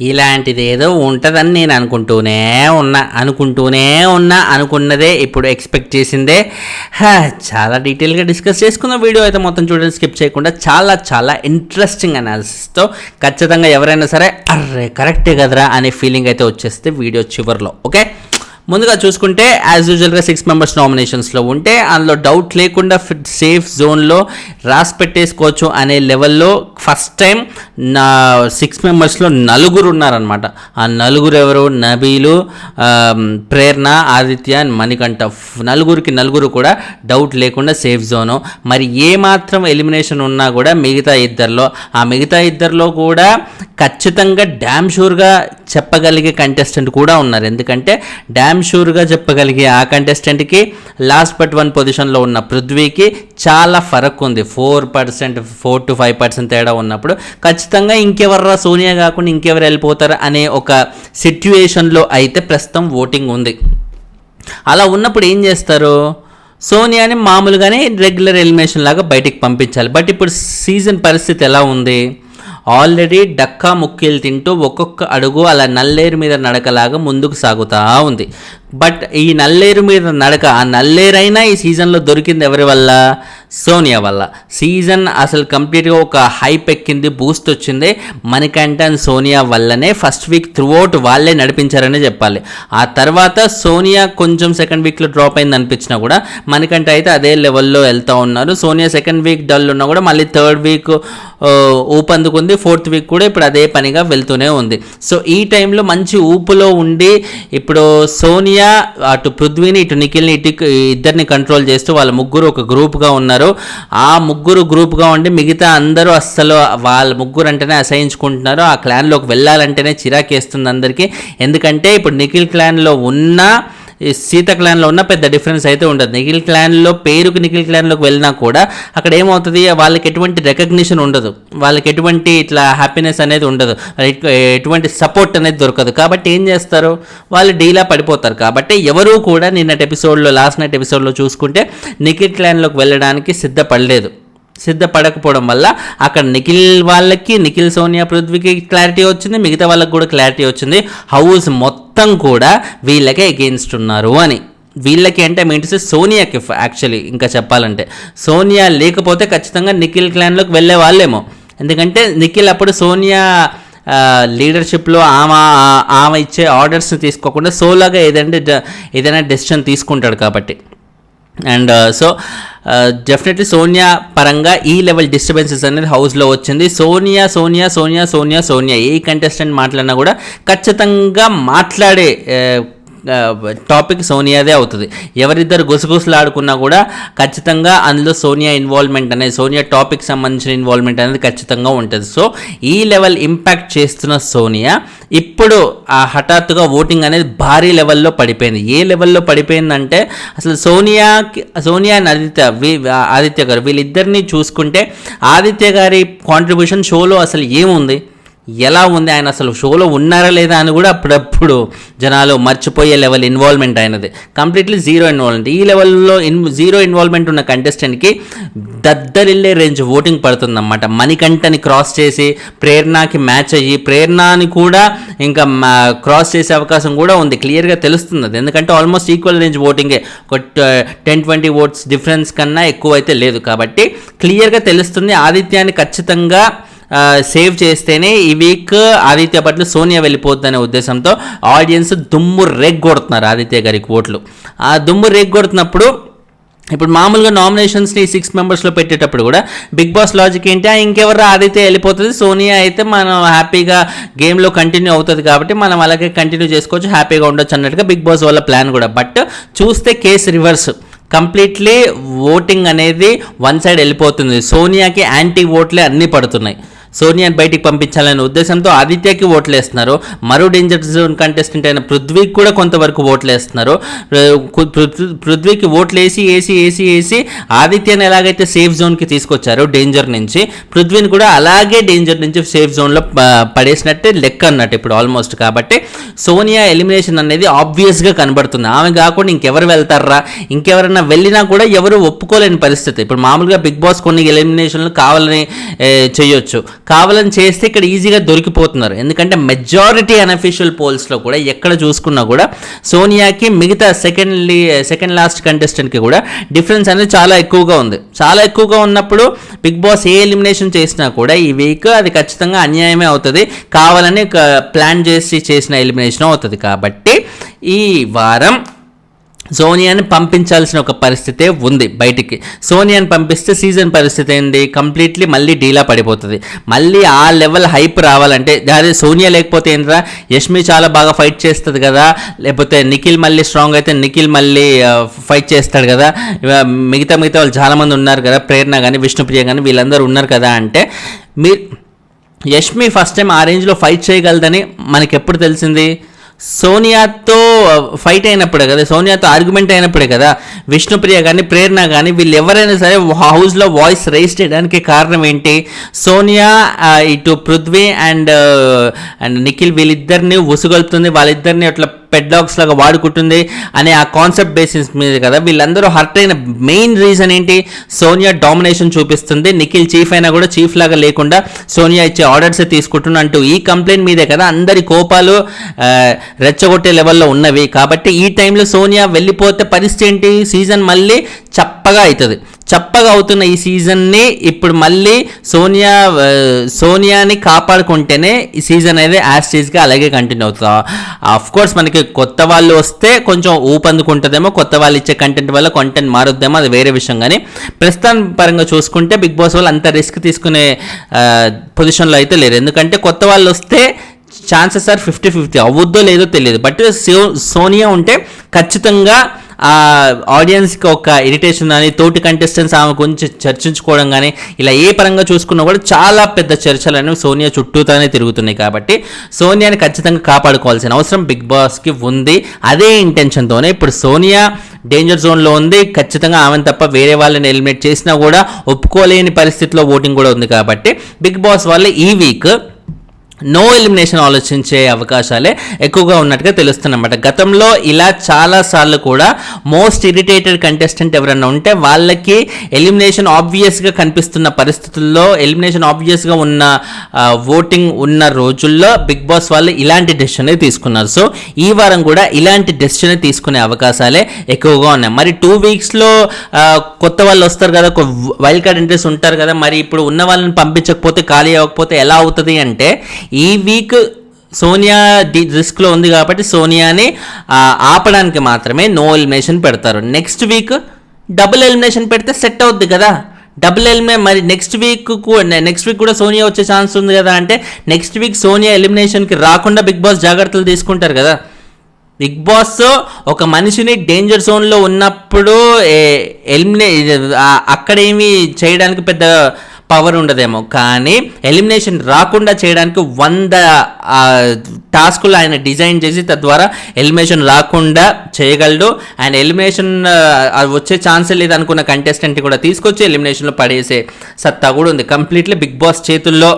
ఇలాంటిది ఏదో ఉంటుందని నేను అనుకున్నదే ఇప్పుడు ఎక్స్పెక్ట్ చేసిందే. చాలా డీటెయిల్గా డిస్కస్ చేసుకున్న వీడియో అయితే మొత్తం చూడండి, స్కిప్ చేయకుండా. చాలా చాలా ఇంట్రెస్టింగ్ అనాలిసిస్తో ఖచ్చితంగా ఎవరైనా సరే అర్రే కరెక్టే కదరా అనే ఫీలింగ్ అయితే వచ్చేస్తే వీడియో చివరిలో. ఓకే, ముందుగా చూసుకుంటే యాజ్ యూజువల్గా 6 మెంబర్స్ నామినేషన్స్లో ఉంటే అందులో డౌట్ లేకుండా సేఫ్ జోన్లో రాసి పెట్టేసుకోవచ్చు అనే లెవెల్లో ఫస్ట్ టైం 6 మెంబర్స్లో 4 ఉన్నారనమాట. ఆ 4 ఎవరు? నబీలు, ప్రేరణ, ఆదిత్య అండ్ మణికంఠ. 4 కూడా డౌట్ లేకుండా సేఫ్ జోను. మరి ఏ మాత్రం ఎలిమినేషన్ ఉన్నా కూడా మిగతా ఇద్దరిలో కూడా ఖచ్చితంగా డ్యామ్ షూర్గా చెప్పగలిగే కంటెస్టెంట్ కూడా ఉన్నారు. ఎందుకంటే డ్యామ్ షూర్గా చెప్పగలిగే ఆ కంటెస్టెంట్కి లాస్ట్ బట్ 1 పొజిషన్లో ఉన్న పృథ్వీకి చాలా ఫరక్ ఉంది. 4 to 5% తేడా ఉన్నప్పుడు ఖచ్చితంగా ఇంకెవర్రా సోనియా కాకుండా ఇంకెవరు వెళ్ళిపోతారు అనే ఒక సిట్యుయేషన్లో అయితే ప్రస్తుతం ఓటింగ్ ఉంది. అలా ఉన్నప్పుడు ఏం చేస్తారు? సోనియాని మామూలుగానే రెగ్యులర్ ఎలిమినేషన్ లాగా బయటికి పంపించాలి. బట్ ఇప్పుడు సీజన్ పరిస్థితి ఎలా ఉంది? ఆల్రెడీ డక్కా ముక్కీలు తింటూ ఒక్కొక్క అడుగు అలా నల్లేరు మీద నడకలాగా ముందుకు సాగుతూ ఉంది. బట్ ఈ నల్లేరు మీద నడక, ఆ నల్లేరైనా ఈ సీజన్లో దొరికింది ఎవరి వల్ల? సోనియా వల్ల. సీజన్ అసలు కంప్లీట్గా ఒక హైప్ ఎక్కింది, బూస్ట్ వచ్చింది మణికంఠ అండ్ సోనియా వల్లనే. ఫస్ట్ వీక్ త్రూఅవుట్ వాళ్ళే నడిపించారనే చెప్పాలి. ఆ తర్వాత సోనియా కొంచెం సెకండ్ వీక్లో డ్రాప్ అయింది అనిపించినా కూడా మణికంఠ అయితే అదే లెవెల్లో వెళ్తూ ఉన్నారు. సోనియా సెకండ్ వీక్ డల్ ఉన్నా కూడా మళ్ళీ థర్డ్ వీక్ ఊపందుకుంది, ఫోర్త్ వీక్ కూడా ఇప్పుడు అదే పనిగా వెళ్తూనే ఉంది. సో ఈ టైంలో మంచి ఊపులో ఉండి ఇప్పుడు సోనియా అటు పృథ్వీని ఇటు నిఖిల్ని ఇద్దరిని కంట్రోల్ చేస్తూ వాళ్ళ ముగ్గురు ఒక గ్రూప్గా ఉన్నారు. ఆ ముగ్గురు గ్రూప్గా ఉండి మిగతా అందరూ అస్సలు వాళ్ళ ముగ్గురు అంటేనే అసహించుకుంటున్నారు. ఆ క్లాన్లోకి వెళ్ళాలంటేనే చిరాకేస్తుంది అందరికీ. ఎందుకంటే ఇప్పుడు నిఖిల్ క్లాన్లో ఉన్న సీత క్లాన్లో ఉన్న పెద్ద డిఫరెన్స్ అయితే ఉండదు. నిఖిల్ క్లాన్లో పేరుకు నిఖిల్ క్లాన్లోకి వెళ్ళినా కూడా అక్కడ ఏమవుతుంది? వాళ్ళకి ఎటువంటి రికగ్నిషన్ ఉండదు, వాళ్ళకి ఎటువంటి ఇట్లా హ్యాపీనెస్ అనేది ఉండదు, ఎటువంటి సపోర్ట్ అనేది దొరకదు. కాబట్టి ఏం చేస్తారు? వాళ్ళు డీలా పడిపోతారు. కాబట్టి ఎవరూ కూడా లాస్ట్ నైట్ ఎపిసోడ్లో చూసుకుంటే నిఖిల్ క్లాన్లోకి వెళ్ళడానికి సిద్ధపడకపోవడం వల్ల అక్కడ నిఖిల్ సోనియా పృథ్వీకి క్లారిటీ వచ్చింది, మిగతా వాళ్ళకి కూడా క్లారిటీ వచ్చింది. హౌస్ మొత్తం కూడా వీళ్ళకే అగెయిన్స్ట్ ఉన్నారు అని. వీళ్ళకి అంటే మీన్స్ సోనియాకి యాక్చువల్లీ ఇంకా చెప్పాలంటే సోనియా లేకపోతే ఖచ్చితంగా నిఖిల్ క్లాన్లోకి వెళ్ళే వాళ్ళేమో. ఎందుకంటే నిఖిల్ అప్పుడు సోనియా లీడర్షిప్లో ఆమె ఇచ్చే ఆర్డర్స్ని తీసుకోకుండా సోలోగా ఏదైనా డెసిషన్ తీసుకుంటాడు కాబట్టి. అండ్ సో డెఫినెట్లీ సోనియా పరంగా ఈ లెవెల్ డిస్టర్బెన్సెస్ అనేది హౌస్లో వచ్చింది. సోనియా ఏ కంటెస్టెంట్ మాట్లాడినా కూడా ఖచ్చితంగా మాట్లాడే టాపిక్ సోనియాదే అవుతుంది. ఎవరిద్దరు గుసగుసలు ఆడుకున్నా కూడా ఖచ్చితంగా అందులో సోనియా ఇన్వాల్వ్మెంట్ అనేది, సోనియా టాపిక్ సంబంధించిన ఇన్వాల్వ్మెంట్ అనేది ఖచ్చితంగా ఉంటుంది. సో ఈ లెవెల్ ఇంపాక్ట్ చేస్తున్న సోనియా ఇప్పుడు ఆ హఠాత్తుగా ఓటింగ్ అనేది భారీ లెవెల్లో పడిపోయింది. ఏ లెవెల్లో పడిపోయిందంటే అసలు సోనియా అండ్ ఆదిత్య గారు వీళ్ళిద్దరినీ చూసుకుంటే ఆదిత్య గారి కాంట్రిబ్యూషన్ షోలో అసలు ఏముంది, ఎలా ఉంది, ఆయన అసలు షోలో ఉన్నారా లేదా అని కూడా అప్పుడప్పుడు జనాలు మర్చిపోయే లెవెల్ ఇన్వాల్వ్మెంట్ అయినది. Completely zero involvement. ఈ లెవెల్లో జీరో ఇన్వాల్వ్మెంట్ ఉన్న కంటెస్టెంట్కి దద్దరిల్లే రేంజ్ ఓటింగ్ పడుతుందన్నమాట. మణికంఠని క్రాస్ చేసి ప్రేరణకి మ్యాచ్ అయ్యి ప్రేరణని కూడా ఇంకా క్రాస్ చేసే అవకాశం కూడా ఉంది, క్లియర్గా తెలుస్తుంది. ఎందుకంటే ఆల్మోస్ట్ ఈక్వల్ రేంజ్ ఓటింగే, ఒక 10-20 ఓట్స్ డిఫరెన్స్ కన్నా ఎక్కువ అయితే లేదు. కాబట్టి క్లియర్గా తెలుస్తుంది ఆదిత్యాన్ని ఖచ్చితంగా సేవ్ చేస్తేనే ఈ వీక్ ఆదిత్య పట్ల సోనియా వెళ్ళిపోద్దనే ఉద్దేశంతో ఆడియన్స్ దుమ్ము రేగ్గొడుతున్నారు ఆదిత్య గారికి ఓట్లు. ఆ దుమ్ము రేగ్గొడుతున్నప్పుడు ఇప్పుడు మామూలుగా నామినేషన్స్ని 6 మెంబర్స్లో పెట్టేటప్పుడు కూడా బిగ్ బాస్ లాజిక్ ఏంటి? ఇంకెవరు ఆదిత్య వెళ్ళిపోతుంది, సోనియా అయితే మనం హ్యాపీగా గేమ్లో కంటిన్యూ అవుతుంది కాబట్టి మనం అలాగే కంటిన్యూ చేసుకోవచ్చు, హ్యాపీగా ఉండొచ్చు అన్నట్టుగా బిగ్ బాస్ వాళ్ళ ప్లాన్ కూడా. బట్ చూస్తే కేసు రివర్స్. కంప్లీట్లీ ఓటింగ్ అనేది వన్ సైడ్ వెళ్ళిపోతుంది. సోనియాకి యాంటీ ఓట్లే అన్నీ పడుతున్నాయి. సోనియాని బయటికి పంపించాలనే ఉద్దేశంతో ఆదిత్యకి ఓట్లు వేస్తున్నారు. మరో డేంజర్ జోన్ కంటెస్టెంట్ అయిన పృథ్వీకి కూడా కొంతవరకు ఓట్లు వేస్తున్నారు. పృథ్వీకి ఓట్లు వేసి ఆదిత్యని ఎలాగైతే సేఫ్ జోన్కి తీసుకొచ్చారో డేంజర్ నుంచి, పృథ్వీని కూడా అలాగే డేంజర్ నుంచి సేఫ్ జోన్లో పడేసినట్టే లెక్క అన్నట్టు ఇప్పుడు ఆల్మోస్ట్. కాబట్టి సోనియా ఎలిమినేషన్ అనేది ఆబ్వియస్గా కనబడుతుంది. ఆమె కాకుండా ఇంకెవరు వెళ్తారా, ఇంకెవరైనా వెళ్ళినా కూడా ఎవరు ఒప్పుకోలేని పరిస్థితి. ఇప్పుడు మామూలుగా బిగ్ బాస్ కొన్ని ఎలిమినేషన్లు కావాలని చేయొచ్చు, కావాలని చేస్తే ఇక్కడ ఈజీగా దొరికిపోతున్నారు. ఎందుకంటే మెజారిటీ అన్అఫీషియల్ పోల్స్లో కూడా ఎక్కడ చూసుకున్నా కూడా సోనియాకి మిగతా సెకండ్ లాస్ట్ కంటెస్టెంట్కి కూడా డిఫరెన్స్ అనేది చాలా ఎక్కువగా ఉంది. చాలా ఎక్కువగా ఉన్నప్పుడు బిగ్ బాస్ ఏ ఎలిమినేషన్ చేసినా కూడా ఈ వీక్ అది ఖచ్చితంగా అన్యాయమే అవుతుంది, కావాలని ప్లాన్ చేసిన ఎలిమినేషన్ అవుతుంది. కాబట్టి ఈ వారం సోనియాని పంపించాల్సిన ఒక పరిస్థితే ఉంది బయటికి. సోనియాని పంపిస్తే సీజన్ పరిస్థితి ఏంటి, కంప్లీట్లీ మళ్ళీ డీలా పడిపోతుంది. మళ్ళీ ఆ లెవెల్ హైప్ రావాలంటే అదే సోనియా లేకపోతే ఏంట్రా, యష్మి చాలా బాగా ఫైట్ చేస్తుంది కదా, లేకపోతే నిఖిల్ మళ్ళీ స్ట్రాంగ్ అయితే నిఖిల్ మళ్ళీ ఫైట్ చేస్తాడు కదా, మిగతా వాళ్ళు చాలామంది ఉన్నారు కదా, ప్రేరణ కానీ విష్ణుప్రియ కానీ వీళ్ళందరూ ఉన్నారు కదా, అంటే యష్మి ఫస్ట్ టైం ఆ రేంజ్లో ఫైట్ చేయగలదని మనకి ఎప్పుడు తెలిసింది? సోనియాతో ఫైట్ అయినప్పుడే కదా, సోనియాతో ఆర్గ్యుమెంట్ అయినప్పుడే కదా. విష్ణుప్రియ కానీ ప్రేరణ కానీ వీళ్ళు ఎవరైనా సరే హౌస్లో వాయిస్ రైజ్ చేయడానికి కారణం ఏంటి? సోనియా ఇటు పృథ్వీ అండ్ నిఖిల్ వీళ్ళిద్దరిని ఉసుగొలుతుంది, వాళ్ళిద్దరిని అట్లా పెడ్ డాగ్స్ లాగా వాడుకుంటుంది అనే ఆ కాన్సెప్ట్ బేసిస్ మీద కదా వీళ్ళందరూ హర్ట్ అయిన మెయిన్ రీజన్ ఏంటి? సోనియా డామినేషన్ చూపిస్తుంది, నిఖిల్ చీఫ్ అయినా కూడా చీఫ్ లాగా లేకుండా సోనియా ఇచ్చే ఆర్డర్సే తీసుకుంటున్నా అంటూ ఈ కంప్లైంట్ మీదే కదా అందరి కోపాలు రెచ్చగొట్టే లెవెల్లో ఉన్నవి. కాబట్టి ఈ టైంలో సోనియా వెళ్ళిపోతే పరిస్థితి ఏంటి? సీజన్ మళ్ళీ చప్పగా అవుతుంది. చప్పగా అవుతున్న ఈ సీజన్ని ఇప్పుడు మళ్ళీ సోనియాని కాపాడుకుంటేనే ఈ సీజన్ అనేది యాస్టీజ్గా అలాగే కంటిన్యూ అవుతుంది. అఫ్కోర్స్ మనకి కొత్త వాళ్ళు వస్తే కొంచెం ఊపందుకుంటుందేమో, కొత్త వాళ్ళు ఇచ్చే కంటెంట్ వల్ల కంటెంట్ మారుద్దేమో, అది వేరే విషయం. కానీ ప్రస్తుతం పరంగా చూసుకుంటే బిగ్ బాస్ వాళ్ళు అంత రిస్క్ తీసుకునే పొజిషన్లో అయితే లేరు. ఎందుకంటే కొత్త వాళ్ళు వస్తే ఛాన్సెస్ ఆర్ 50-50, అవుద్దో లేదో తెలియదు. బట్ సోనియా ఉంటే ఖచ్చితంగా ఆ ఆడియన్స్కి ఒక ఇరిటేషన్ కానీ, తోటి కంటెస్టెంట్స్ ఆమె గురించి చర్చించుకోవడం కానీ, ఇలా ఏ పరంగా చూసుకున్నా కూడా చాలా పెద్ద చర్చలు అనేవి సోనియా చుట్టూతానే తిరుగుతున్నాయి. కాబట్టి సోనియాని ఖచ్చితంగా కాపాడుకోవాల్సిన అవసరం బిగ్ బాస్కి ఉంది. అదే ఇంటెన్షన్తోనే ఇప్పుడు సోనియా డేంజర్ జోన్లో ఉంది. ఖచ్చితంగా ఆమెను తప్ప వేరే వాళ్ళని ఎలిమినేట్ చేసినా కూడా ఒప్పుకోలేని పరిస్థితిలో ఓటింగ్ కూడా ఉంది. కాబట్టి బిగ్ బాస్ వాళ్ళు ఈ వీక్ నో ఎలిమినేషన్ ఆలోచించే అవకాశాలే ఎక్కువగా ఉన్నట్టుగా తెలుస్తున్నమాట. గతంలో ఇలా చాలాసార్లు కూడా మోస్ట్ ఇరిటేటెడ్ కంటెస్టెంట్ ఎవరైనా ఉంటే వాళ్ళకి ఎలిమినేషన్ ఆబ్వియస్గా కనిపిస్తున్న పరిస్థితుల్లో, ఎలిమినేషన్ ఆబ్వియస్గా ఉన్న ఓటింగ్ ఉన్న రోజుల్లో బిగ్ బాస్ వాళ్ళు ఇలాంటి డెసిషన్ తీసుకున్నారు. సో ఈ వారం కూడా ఇలాంటి డెసిషన్ తీసుకునే అవకాశాలే ఎక్కువగా ఉన్నాయి. మరి 2 వీక్స్లో కొత్త వాళ్ళు వస్తారు కదా, వైల్డ్ కార్డ్ ఎంట్రీస్ ఉంటారు కదా, మరి ఇప్పుడు ఉన్న వాళ్ళని పంపించకపోతే, ఖాళీ అవ్వకపోతే ఎలా అవుతుంది అంటే, ఈ వీక్ సోనియా రిస్క్లో ఉంది కాబట్టి సోనియాని ఆపడానికి మాత్రమే నో ఎలిమినేషన్ పెడతారు. నెక్స్ట్ వీక్ డబుల్ ఎలిమినేషన్ పెడితే సెట్ అవుద్ది కదా. డబుల్ ఎలిమినేషన్ మరి నెక్స్ట్ వీక్ కూడా సోనియా వచ్చే ఛాన్స్ ఉంది కదా. అంటే నెక్స్ట్ వీక్ సోనియా ఎలిమినేషన్కి రాకుండా బిగ్ బాస్ జాగ్రత్తలు తీసుకుంటారు కదా. బిగ్ బాస్ ఒక మనిషిని డేంజర్ జోన్లో ఉన్నప్పుడు అక్కడేమి చేయడానికి పెద్ద పవర్ ఉండదేమో, కానీ ఎలిమినేషన్ రాకుండా చేయడానికి 100 టాస్కులు ఆయన డిజైన్ చేసి తద్వారా ఎలిమినేషన్ రాకుండా చేయగలడు. ఆయన ఎలిమినేషన్ వచ్చే ఛాన్సే లేదనుకున్న కంటెస్టెంట్ కూడా తీసుకొచ్చి ఎలిమినేషన్లో పడేసే సత్తా కూడా ఉంది. కంప్లీట్లీ బిగ్ బాస్ చేతుల్లో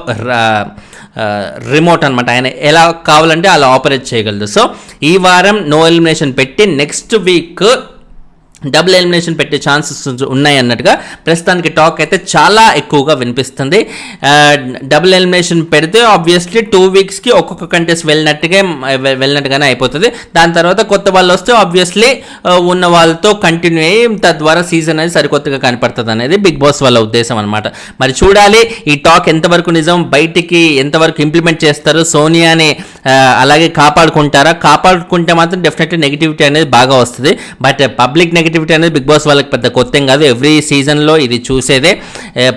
రిమోట్ అనమాట. ఆయన ఎలా కావాలంటే అలా ఆపరేట్ చేయగలదు. సో ఈ వారం నో ఎలిమినేషన్ పెట్టి నెక్స్ట్ వీక్ డబుల్ ఎలిమినేషన్ పెట్టే ఛాన్సెస్ ఉన్నాయి అన్నట్టుగా ప్రస్తుతానికి టాక్ అయితే చాలా ఎక్కువగా వినిపిస్తుంది. డబుల్ ఎలిమినేషన్ పెడితే ఆబ్వియస్లీ 2 వీక్స్కి ఒక్కొక్క కంటెస్ట్ వెళ్ళినట్టుగానే అయిపోతుంది. దాని తర్వాత కొత్త వాళ్ళు వస్తే ఆబ్వియస్లీ ఉన్న వాళ్ళతో కంటిన్యూ అయ్యి తద్వారా సీజన్ అనేది సరికొత్తగా కనపడుతుంది అనేది బిగ్ బాస్ వాళ్ళ ఉద్దేశం అనమాట. మరి చూడాలి ఈ టాక్ ఎంతవరకు నిజం, బయటికి ఎంతవరకు ఇంప్లిమెంట్ చేస్తారు, సోనియాని అలాగే కాపాడుకుంటే మాత్రం డెఫినెట్లీ నెగిటివిటీ అనేది బాగా వస్తుంది. బట్ పబ్లిక్ నెగిటివిటీ అనేది బిగ్ బాస్ వాళ్ళకి పెద్ద కొత్త ఏం కాదు, ఎవ్రీ సీజన్లో ఇది చూసేదే.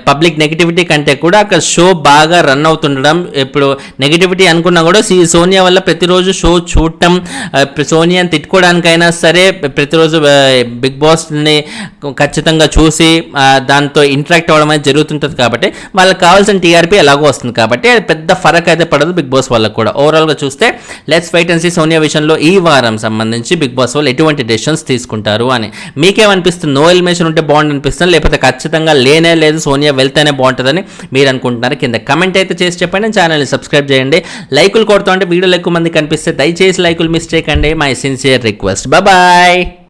పబ్లిక్ నెగిటివిటీ కంటే కూడా అక్కడ షో బాగా రన్ అవుతుండడం, ఇప్పుడు నెగిటివిటీ అనుకున్నా కూడా సోనియా వల్ల ప్రతిరోజు షో చూడటం, సోనియాని తిట్టుకోవడానికైనా సరే ప్రతిరోజు బిగ్ బాస్ని ఖచ్చితంగా చూసి దాంతో ఇంటరాక్ట్ అవ్వడం అనేది జరుగుతుంటుంది. కాబట్టి వాళ్ళకి కావాల్సిన టీఆర్పీ ఎలాగో వస్తుంది. కాబట్టి అది పెద్ద ఫరక్ అయితే పడదు బిగ్ బాస్ వాళ్ళకి కూడా. ఓవరాల్గా చూస్తే let's wait and see Sonia విషయంలో ఈ వారం సంబంధించి బిగ్ బాస్ వాళ్ళు ఎటువంటి డెసిషన్స్ తీసుకుంటారు అని. మీకేమనిపిస్తుంది? నో ఎలిమినేషన్ ఉంటే బాగుంది అనిపిస్తుంది, లేకపోతే ఖచ్చితంగా లేదు సోనియా వెళ్తేనే బాగుంటుందని మీరు అనుకుంటున్నారు? కింద కమెంట్ అయితే చేసి చెప్పండి. ఛానల్ని సబ్స్క్రైబ్ చేయండి. లైకులు కొడుతూ అంటే వీడియోలు ఎక్కువ మంది కనిపిస్తే దయచేసి లైకులు మిస్ చేయకండి. My sincere request. బాయ్.